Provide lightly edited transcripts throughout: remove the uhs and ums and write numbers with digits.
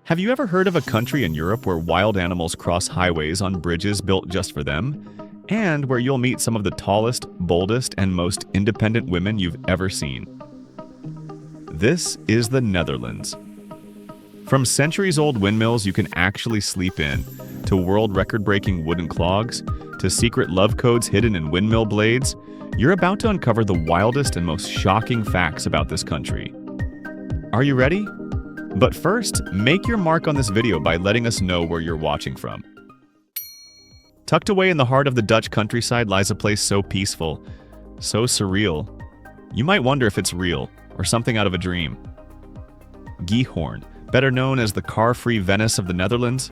Have you ever heard of a country in Europe where wild animals cross highways on bridges built just for them, and where you'll meet some of the tallest, boldest, and most independent women you've ever seen? This is the Netherlands. From centuries-old windmills you can actually sleep in, to world record-breaking wooden clogs, to secret love codes hidden in windmill blades, you're about to uncover the wildest and most shocking facts about this country. Are you ready? But first, make your mark on this video by letting us know where you're watching from. Tucked away in the heart of the Dutch countryside lies a place so peaceful, so surreal. You might wonder if it's real, or something out of a dream. Giethoorn, better known as the car-free Venice of the Netherlands.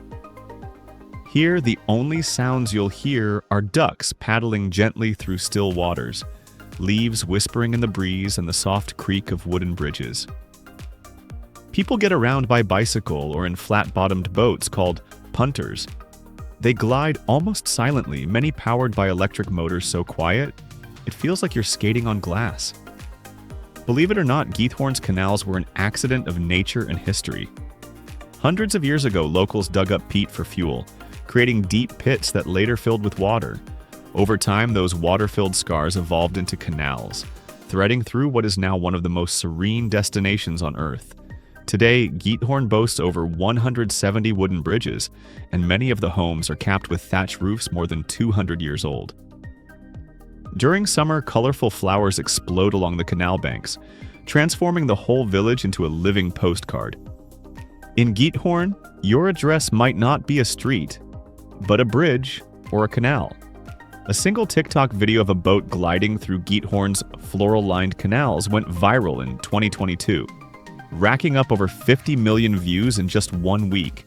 Here, the only sounds you'll hear are ducks paddling gently through still waters, leaves whispering in the breeze, and the soft creak of wooden bridges. People get around by bicycle or in flat-bottomed boats called punters. They glide almost silently, many powered by electric motors so quiet, it feels like you're skating on glass. Believe it or not, Giethoorn's canals were an accident of nature and history. Hundreds of years ago, locals dug up peat for fuel, creating deep pits that later filled with water. Over time, those water-filled scars evolved into canals, threading through what is now one of the most serene destinations on Earth. Today, Giethoorn boasts over 170 wooden bridges, and many of the homes are capped with thatch roofs more than 200 years old. During summer, colorful flowers explode along the canal banks, transforming the whole village into a living postcard. In Giethoorn, your address might not be a street, but a bridge or a canal. A single TikTok video of a boat gliding through Giethoorn's floral-lined canals went viral in 2022. Racking up over 50 million views in just 1 week.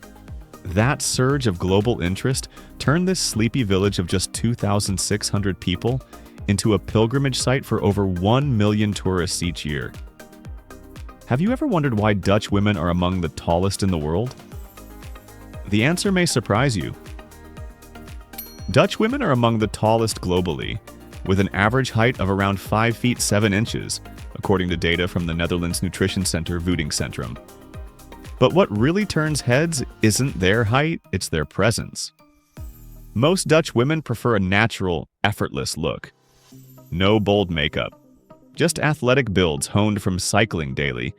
That surge of global interest turned this sleepy village of just 2,600 people into a pilgrimage site for over 1 million tourists each year. Have you ever wondered why Dutch women are among the tallest in the world? The answer may surprise you. Dutch women are among the tallest globally, with an average height of around 5 feet 7 inches, according to data from the Netherlands nutrition center Voedingscentrum. But what really turns heads isn't their height, it's their presence. Most Dutch women prefer a natural, effortless look. No bold makeup. Just athletic builds honed from cycling daily,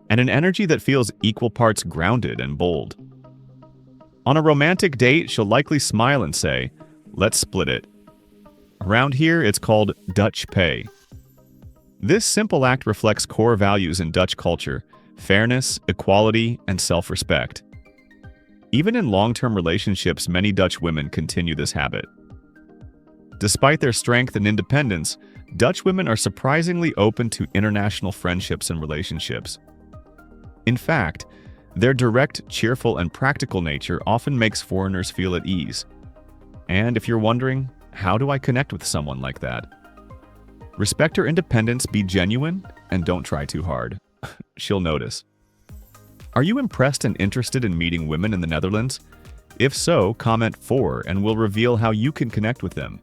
and an energy that feels equal parts grounded and bold. On a romantic date, she'll likely smile and say, "Let's split it." Around here, it's called Dutch pay. This simple act reflects core values in Dutch culture: fairness, equality, and self-respect. Even in long-term relationships, many Dutch women continue this habit. Despite their strength and independence, Dutch women are surprisingly open to international friendships and relationships. In fact, their direct, cheerful, and practical nature often makes foreigners feel at ease. And if you're wondering, how do I connect with someone like that? Respect her independence, be genuine, and don't try too hard. She'll notice. Are you impressed and interested in meeting women in the Netherlands? If so, comment 4 and we'll reveal how you can connect with them.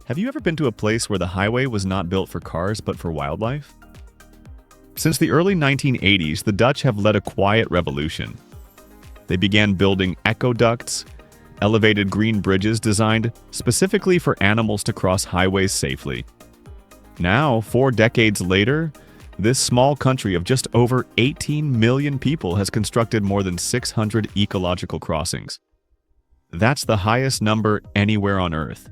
Have you ever been to a place where the highway was not built for cars but for wildlife? Since the early 1980s, the Dutch have led a quiet revolution. They began building aqueducts, elevated green bridges designed specifically for animals to cross highways safely. Now, 4 decades later, this small country of just over 18 million people has constructed more than 600 ecological crossings. That's the highest number anywhere on Earth.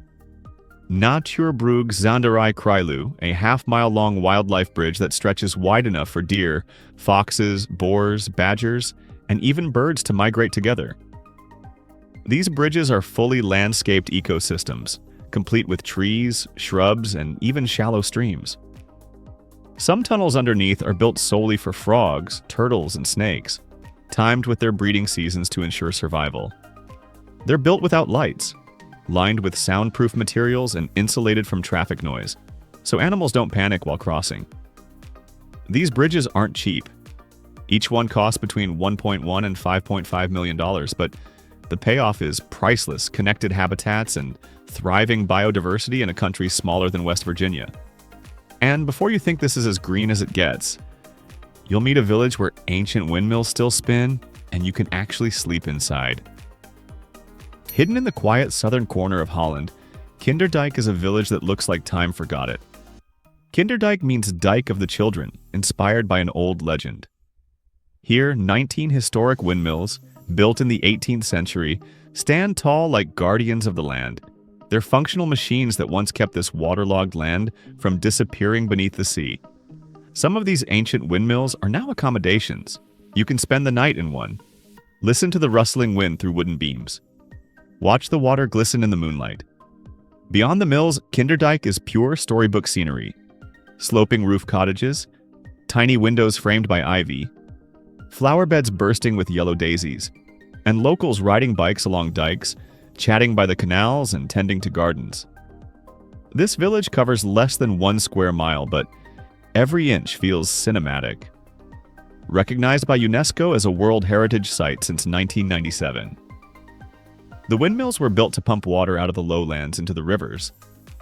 Natuurbrug Zanderij Krijlu, a half-mile-long wildlife bridge that stretches wide enough for deer, foxes, boars, badgers, and even birds to migrate together. These bridges are fully landscaped ecosystems, complete with trees, shrubs, and even shallow streams. Some tunnels underneath are built solely for frogs, turtles, and snakes, timed with their breeding seasons to ensure survival. They're built without lights, lined with soundproof materials and insulated from traffic noise, so animals don't panic while crossing. These bridges aren't cheap. Each one costs between $1.1 and $5.5 million, but the payoff is priceless: connected habitats and thriving biodiversity in a country smaller than West Virginia. And before you think this is as green as it gets, you'll meet a village where ancient windmills still spin, and you can actually sleep inside. Hidden in the quiet southern corner of Holland, Kinderdijk is a village that looks like time forgot it. Kinderdijk means Dike of the Children, inspired by an old legend. Here, 19 historic windmills, built in the 18th century, stand tall like guardians of the land. They're functional machines that once kept this waterlogged land from disappearing beneath the sea. Some of these ancient windmills are now accommodations. You can spend the night in one. Listen to the rustling wind through wooden beams. Watch the water glisten in the moonlight. Beyond the mills, Kinderdijk is pure storybook scenery. Sloping roof cottages, tiny windows framed by ivy, flower beds bursting with yellow daisies, and locals riding bikes along dikes, chatting by the canals and tending to gardens. This village covers less than 1 square mile, but every inch feels cinematic. Recognized by UNESCO as a World Heritage Site since 1997. The windmills were built to pump water out of the lowlands into the rivers,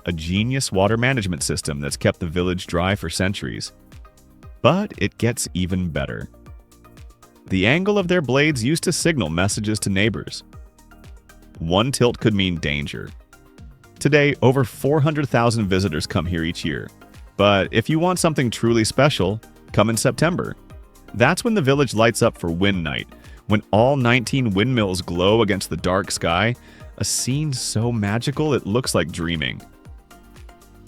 a genius water management system that's kept the village dry for centuries. But it gets even better. The angle of their blades used to signal messages to neighbors. One tilt could mean danger. Today, over 400,000 visitors come here each year. But if you want something truly special, come in September. That's when the village lights up for Wind Night, when all 19 windmills glow against the dark sky, a scene so magical it looks like dreaming.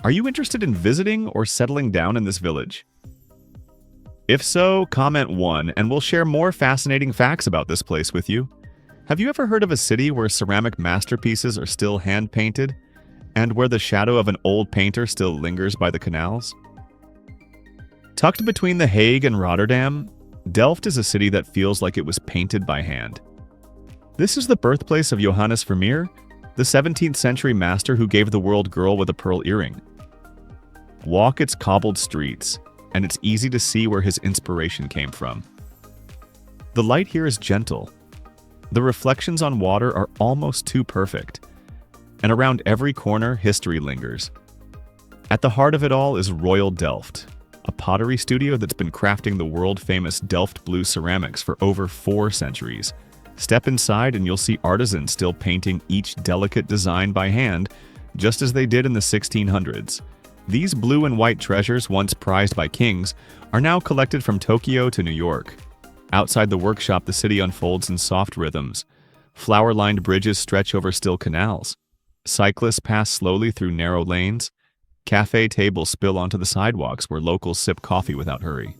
Are you interested in visiting or settling down in this village? If so, comment 1 and we'll share more fascinating facts about this place with you. Have you ever heard of a city where ceramic masterpieces are still hand-painted, and where the shadow of an old painter still lingers by the canals? Tucked between The Hague and Rotterdam, Delft is a city that feels like it was painted by hand. This is the birthplace of Johannes Vermeer, the 17th century master who gave the world Girl with a Pearl Earring. Walk its cobbled streets, and it's easy to see where his inspiration came from. The light here is gentle. The reflections on water are almost too perfect, and around every corner, history lingers. At the heart of it all is Royal Delft, a pottery studio that's been crafting the world-famous Delft blue ceramics for over 4 centuries. Step inside and you'll see artisans still painting each delicate design by hand, just as they did in the 1600s. These blue and white treasures, once prized by kings, are now collected from Tokyo to New York. Outside the workshop, the city unfolds in soft rhythms. Flower-lined bridges stretch over still canals. Cyclists pass slowly through narrow lanes. Cafe tables spill onto the sidewalks where locals sip coffee without hurry.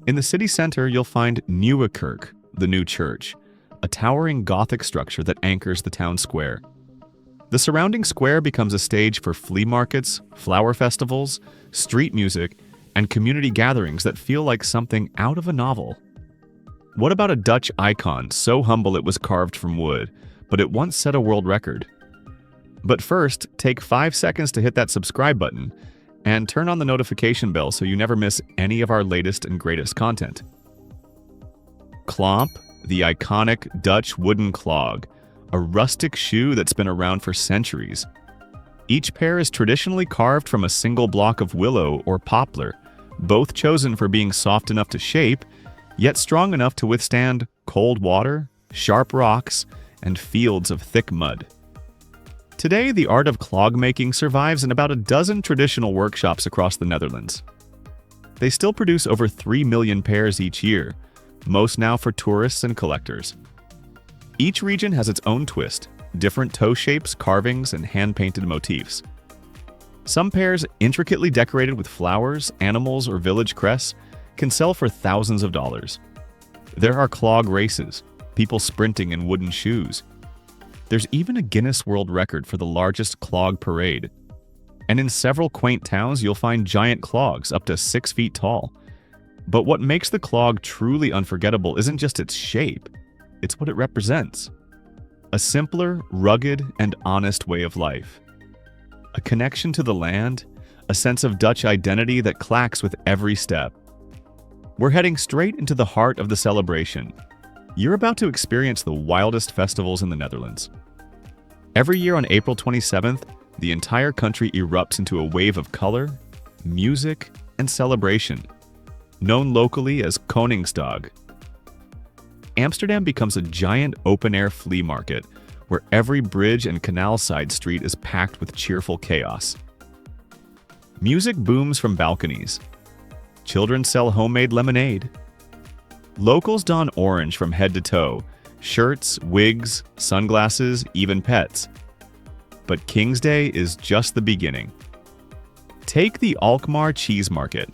In the city center, you'll find Nieuwe Kerk, the new church, a towering Gothic structure that anchors the town square. The surrounding square becomes a stage for flea markets, flower festivals, street music, and community gatherings that feel like something out of a novel. What about a Dutch icon so humble it was carved from wood, but it once set a world record? But first, take 5 seconds to hit that subscribe button and turn on the notification bell so you never miss any of our latest and greatest content. Klomp, the iconic Dutch wooden clog, a rustic shoe that's been around for centuries. Each pair is traditionally carved from a single block of willow or poplar, both chosen for being soft enough to shape, yet strong enough to withstand cold water, sharp rocks, and fields of thick mud. Today, the art of clog making survives in about a dozen traditional workshops across the Netherlands. They still produce over 3 million pairs each year, most now for tourists and collectors. Each region has its own twist, different toe shapes, carvings, and hand-painted motifs. Some pairs, intricately decorated with flowers, animals, or village crests, can sell for thousands of dollars. There are clog races, people sprinting in wooden shoes. There's even a Guinness World Record for the largest clog parade. And in several quaint towns, you'll find giant clogs up to 6 feet tall. But what makes the clog truly unforgettable isn't just its shape, it's what it represents. A simpler, rugged, and honest way of life. A connection to the land, a sense of Dutch identity that clacks with every step. We're heading straight into the heart of the celebration. You're about to experience the wildest festivals in the Netherlands. Every year on April 27th, the entire country erupts into a wave of color, music, and celebration, known locally as Koningsdag. Amsterdam becomes a giant open-air flea market where every bridge and canal side street is packed with cheerful chaos. Music booms from balconies. Children sell homemade lemonade. Locals don orange from head to toe, shirts, wigs, sunglasses, even pets. But King's Day is just the beginning. Take the Alkmaar Cheese Market.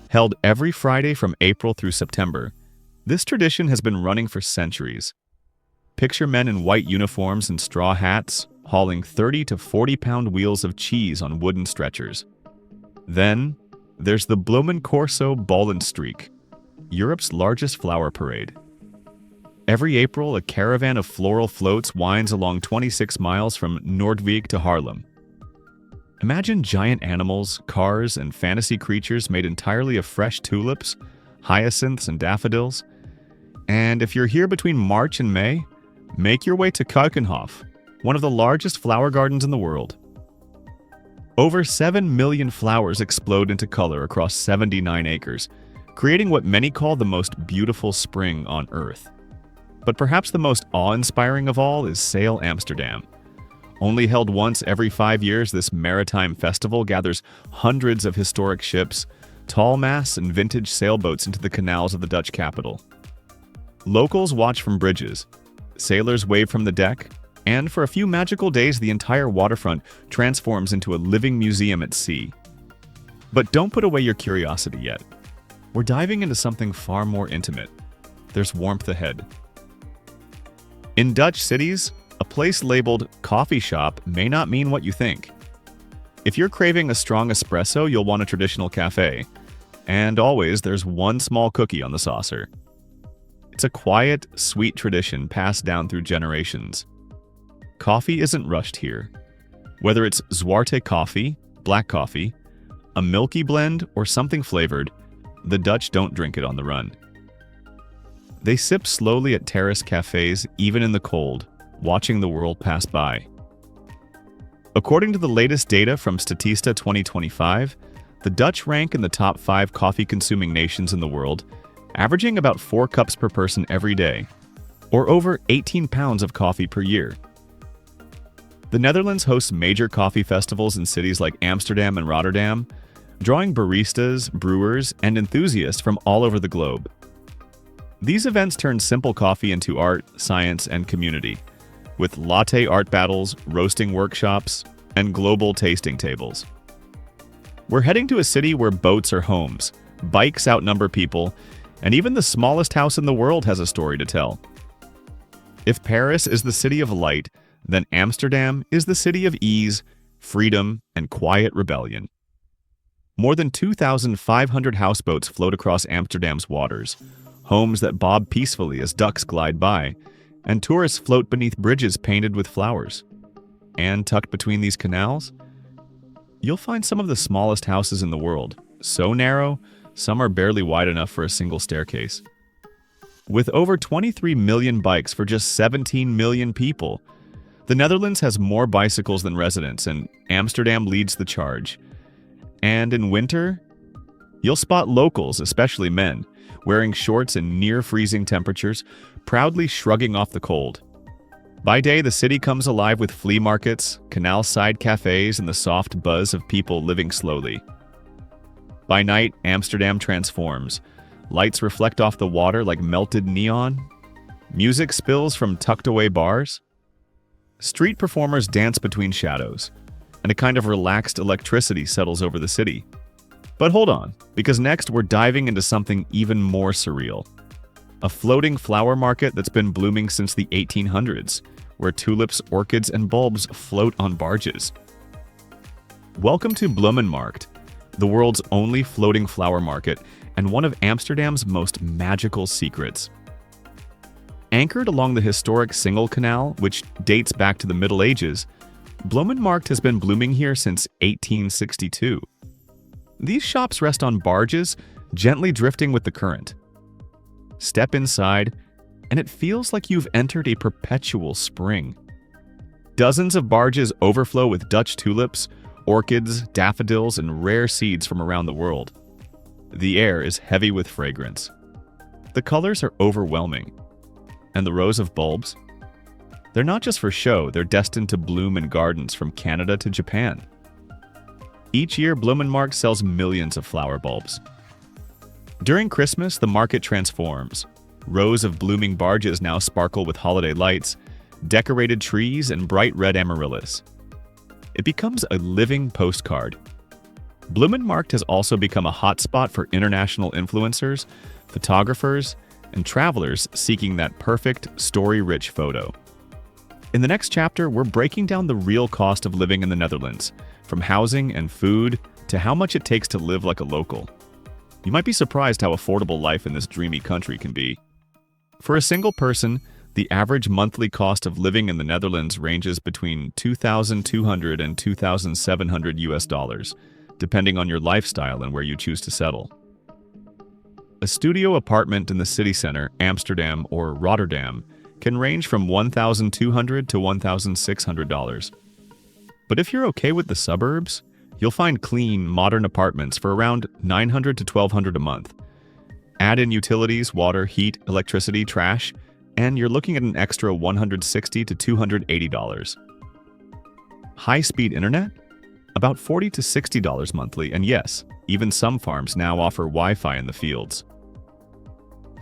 Held every Friday from April through September, this tradition has been running for centuries. Picture men in white uniforms and straw hats hauling 30 to 40-pound wheels of cheese on wooden stretchers. Then, there's the Bloemencorso Ballenstreek, Europe's largest flower parade. Every April, a caravan of floral floats winds along 26 miles from Noordwijk to Haarlem. Imagine giant animals, cars, and fantasy creatures made entirely of fresh tulips, hyacinths, and daffodils. And if you're here between March and May, make your way to Keukenhof, one of the largest flower gardens in the world. Over 7 million flowers explode into color across 79 acres, creating what many call the most beautiful spring on Earth. But perhaps the most awe-inspiring of all is Sail Amsterdam. Only held once every 5 years, this maritime festival gathers hundreds of historic ships, tall masts, and vintage sailboats into the canals of the Dutch capital. Locals watch from bridges, sailors wave from the deck, and for a few magical days the entire waterfront transforms into a living museum at sea. But don't put away your curiosity yet. We're diving into something far more intimate. There's warmth ahead. In Dutch cities, a place labeled coffee shop may not mean what you think. If you're craving a strong espresso, you'll want a traditional cafe. And always, there's one small cookie on the saucer. It's a quiet, sweet tradition passed down through generations. Coffee isn't rushed here. Whether it's zwarte coffee, black coffee, a milky blend, or something flavored, the Dutch don't drink it on the run. They sip slowly at terrace cafes, even in the cold, watching the world pass by. According to the latest data from Statista 2025, the Dutch rank in the top 5 coffee-consuming nations in the world, averaging about 4 cups per person every day, or over 18 pounds of coffee per year. The Netherlands hosts major coffee festivals in cities like Amsterdam and Rotterdam, drawing baristas, brewers, and enthusiasts from all over the globe. These events turn simple coffee into art, science, and community, with latte art battles, roasting workshops, and global tasting tables. We're heading to a city where boats are homes, bikes outnumber people, and even the smallest house in the world has a story to tell. If Paris is the city of light, then Amsterdam is the city of ease, freedom, and quiet rebellion. More than 2,500 houseboats float across Amsterdam's waters, homes that bob peacefully as ducks glide by, and tourists float beneath bridges painted with flowers. And tucked between these canals, you'll find some of the smallest houses in the world, so narrow, some are barely wide enough for a single staircase. With over 23 million bikes for just 17 million people, the Netherlands has more bicycles than residents, and Amsterdam leads the charge. And in winter, you'll spot locals, especially men, wearing shorts in near-freezing temperatures, proudly shrugging off the cold. By day, the city comes alive with flea markets, canal-side cafes, and the soft buzz of people living slowly. By night, Amsterdam transforms. Lights reflect off the water like melted neon. Music spills from tucked-away bars. Street performers dance between shadows, and a kind of relaxed electricity settles over the city. But hold on, because next we're diving into something even more surreal. A floating flower market that's been blooming since the 1800s, where tulips, orchids, and bulbs float on barges. Welcome to Bloemenmarkt, the world's only floating flower market and one of Amsterdam's most magical secrets. Anchored along the historic Single Canal, which dates back to the Middle Ages, Bloemenmarkt has been blooming here since 1862. These shops rest on barges, gently drifting with the current. Step inside, and it feels like you've entered a perpetual spring. Dozens of barges overflow with Dutch tulips, orchids, daffodils, and rare seeds from around the world. The air is heavy with fragrance. The colors are overwhelming. And the rows of bulbs? They're not just for show, they're destined to bloom in gardens from Canada to Japan. Each year, Bloemenmarkt sells millions of flower bulbs. During Christmas, the market transforms. Rows of blooming barges now sparkle with holiday lights, decorated trees, and bright red amaryllis. It becomes a living postcard. Bloemenmarkt has also become a hotspot for international influencers, photographers, and travelers seeking that perfect, story-rich photo. In the next chapter, we're breaking down the real cost of living in the Netherlands, from housing and food to how much it takes to live like a local. You might be surprised how affordable life in this dreamy country can be. For a single person, the average monthly cost of living in the Netherlands ranges between $2,200 and $2,700 depending on your lifestyle and where you choose to settle. A studio apartment in the city center, Amsterdam or Rotterdam, can range from $1,200 to $1,600. But if you're okay with the suburbs, you'll find clean, modern apartments for around $900 to $1,200 a month. Add in utilities, water, heat, electricity, trash, and you're looking at an extra $160 to $280. High-speed internet? About $40 to $60 monthly, and yes, even some farms now offer Wi-Fi in the fields.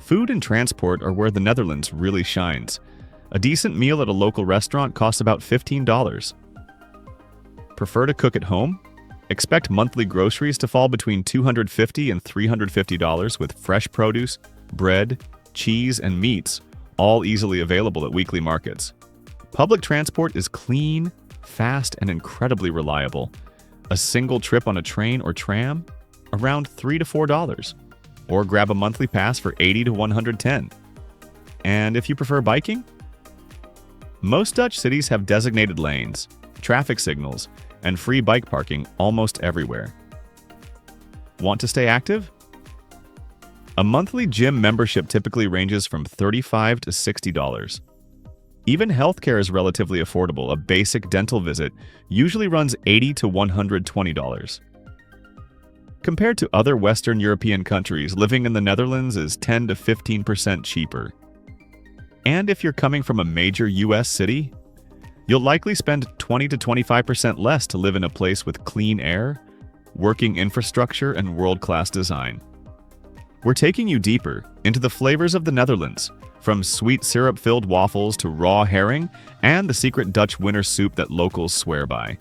Food and transport are where the Netherlands really shines. A decent meal at a local restaurant costs about $15. Prefer to cook at home? Expect monthly groceries to fall between $250 and $350 with fresh produce, bread, cheese, and meats, all easily available at weekly markets. Public transport is clean, fast, and incredibly reliable. A single trip on a train or tram? Around $3 to $4. Or grab a monthly pass for $80 to $110. And if you prefer biking? Most Dutch cities have designated lanes, traffic signals, and free bike parking almost everywhere. Want to stay active? A monthly gym membership typically ranges from $35 to $60. Even healthcare is relatively affordable. A basic dental visit usually runs $80 to $120. Compared to other Western European countries, living in the Netherlands is 10 to 15% cheaper. And if you're coming from a major US city, you'll likely spend 20 to 25% less to live in a place with clean air, working infrastructure, and world-class design. We're taking you deeper into the flavors of the Netherlands, from sweet syrup-filled waffles to raw herring and the secret Dutch winter soup that locals swear by.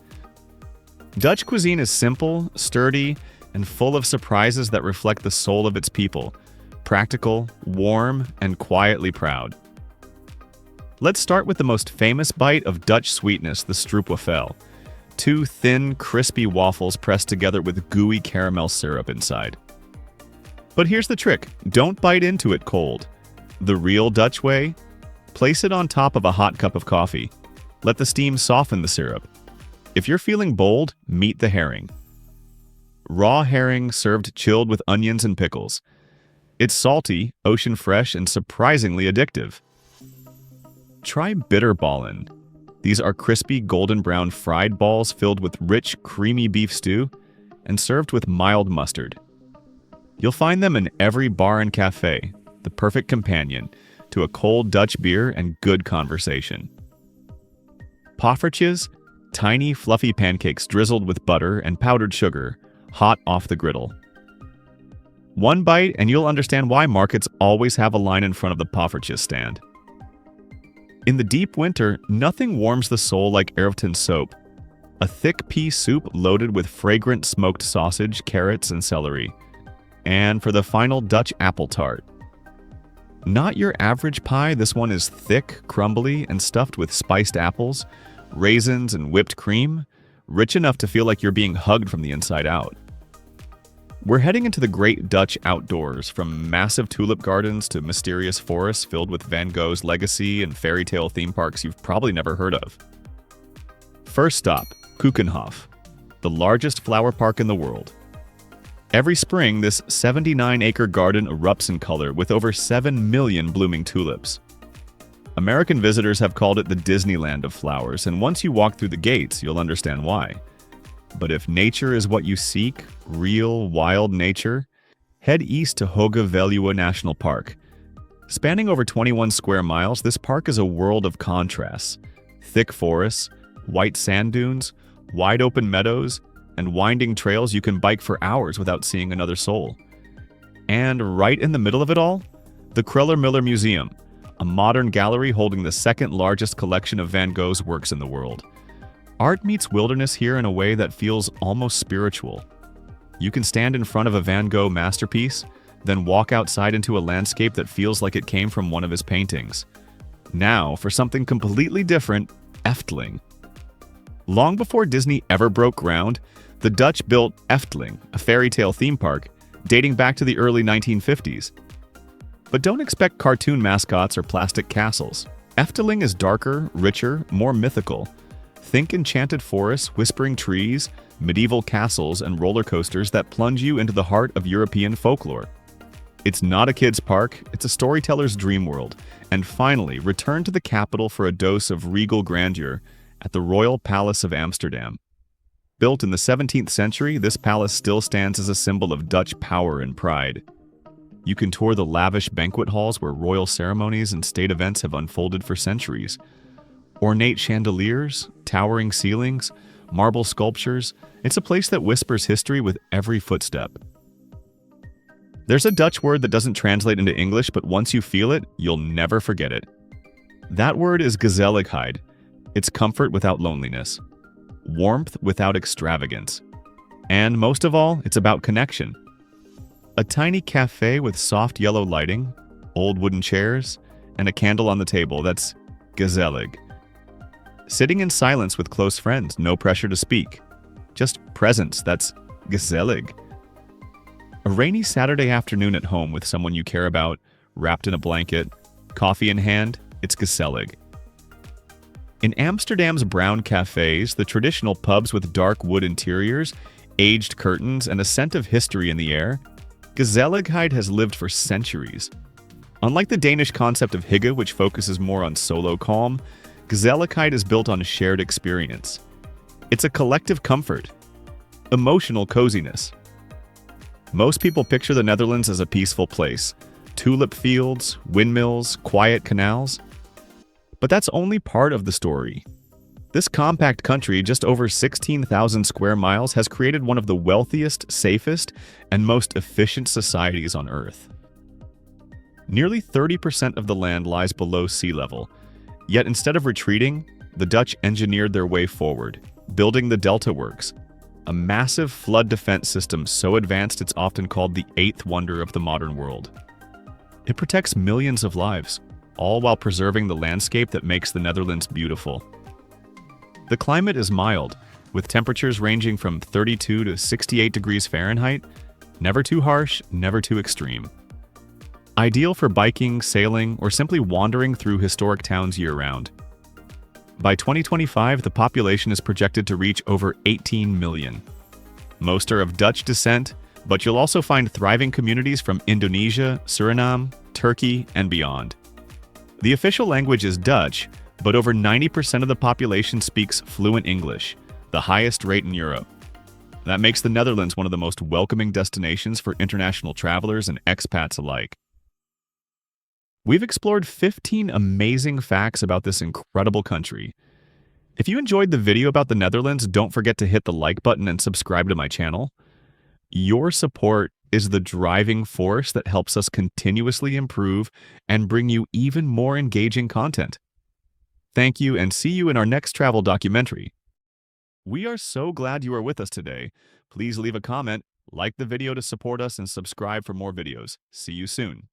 Dutch cuisine is simple, sturdy, and full of surprises that reflect the soul of its people, practical, warm, and quietly proud. Let's start with the most famous bite of Dutch sweetness, the stroopwafel. Two thin, crispy waffles pressed together with gooey caramel syrup inside. But here's the trick, don't bite into it cold. The real Dutch way? Place it on top of a hot cup of coffee. Let the steam soften the syrup. If you're feeling bold, meet the herring. Raw herring served chilled with onions and pickles. It's salty, ocean fresh, and surprisingly addictive. Try bitterballen. These are crispy golden brown fried balls filled with rich, creamy beef stew and served with mild mustard. You'll find them in every bar and cafe, the perfect companion to a cold Dutch beer and good conversation. Poffertjes, tiny fluffy pancakes drizzled with butter and powdered sugar, hot off the griddle. One bite and you'll understand why markets always have a line in front of the poffertjes stand. In the deep winter, nothing warms the soul like Erwten soap, a thick pea soup loaded with fragrant smoked sausage, carrots, and celery. And for the final Dutch apple tart. Not your average pie, this one is thick, crumbly, and stuffed with spiced apples, raisins, and whipped cream, rich enough to feel like you're being hugged from the inside out. We're heading into the great Dutch outdoors, from massive tulip gardens to mysterious forests filled with Van Gogh's legacy and fairy tale theme parks you've probably never heard of. First stop, Keukenhof, the largest flower park in the world. Every spring, this 79-acre garden erupts in color with over 7 million blooming tulips. American visitors have called it the Disneyland of flowers, and once you walk through the gates, you'll understand why. But if nature is what you seek, real, wild nature, head east to Hoge Veluwe National Park. Spanning over 21 square miles, this park is a world of contrasts. Thick forests, white sand dunes, wide open meadows, and winding trails you can bike for hours without seeing another soul. And right in the middle of it all, the Kröller-Müller Museum, a modern gallery holding the second largest collection of Van Gogh's works in the world. Art meets wilderness here in a way that feels almost spiritual. You can stand in front of a Van Gogh masterpiece, then walk outside into a landscape that feels like it came from one of his paintings. Now, for something completely different, Efteling. Long before Disney ever broke ground, the Dutch built Efteling, a fairy tale theme park, dating back to the early 1950s. But don't expect cartoon mascots or plastic castles. Efteling is darker, richer, more mythical. Think enchanted forests, whispering trees, medieval castles, and roller coasters that plunge you into the heart of European folklore. It's not a kid's park, it's a storyteller's dream world. And finally, return to the capital for a dose of regal grandeur at the Royal Palace of Amsterdam. Built in the 17th century, this palace still stands as a symbol of Dutch power and pride. You can tour the lavish banquet halls where royal ceremonies and state events have unfolded for centuries. Ornate chandeliers, towering ceilings, marble sculptures, it's a place that whispers history with every footstep. There's a Dutch word that doesn't translate into English, but once you feel it, you'll never forget it. That word is Gezelligheid. It's comfort without loneliness, warmth without extravagance. And most of all, it's about connection. A tiny cafe with soft yellow lighting, old wooden chairs, and a candle on the table, that's gezellig. Sitting in silence with close friends, no pressure to speak. Just presence, that's gezellig. A rainy Saturday afternoon at home with someone you care about, wrapped in a blanket, coffee in hand, it's gezellig. In Amsterdam's brown cafes, the traditional pubs with dark wood interiors, aged curtains, and a scent of history in the air, Gezelligheid has lived for centuries. Unlike the Danish concept of hygge, which focuses more on solo calm, Gezelligheid is built on shared experience. It's a collective comfort, emotional coziness. Most people picture the Netherlands as a peaceful place. Tulip fields, windmills, quiet canals. But that's only part of the story. This compact country, just over 16,000 square miles, has created one of the wealthiest, safest, and most efficient societies on Earth. Nearly 30% of the land lies below sea level. Yet instead of retreating, the Dutch engineered their way forward, building the Delta Works, a massive flood defense system so advanced it's often called the eighth wonder of the modern world. It protects millions of lives, all while preserving the landscape that makes the Netherlands beautiful. The climate is mild, with temperatures ranging from 32 to 68 degrees Fahrenheit, never too harsh, never too extreme. Ideal for biking, sailing, or simply wandering through historic towns year-round. By 2025, the population is projected to reach over 18 million. Most are of Dutch descent, but you'll also find thriving communities from Indonesia, Suriname, Turkey, and beyond. The official language is Dutch, but over 90% of the population speaks fluent English, the highest rate in Europe. That makes the Netherlands one of the most welcoming destinations for international travelers and expats alike. We've explored 15 amazing facts about this incredible country. If you enjoyed the video about the Netherlands, don't forget to hit the like button and subscribe to my channel. Your support is the driving force that helps us continuously improve and bring you even more engaging content. Thank you, and see you in our next travel documentary. We are so glad you are with us today. Please leave a comment, like the video to support us, and subscribe for more videos. See you soon.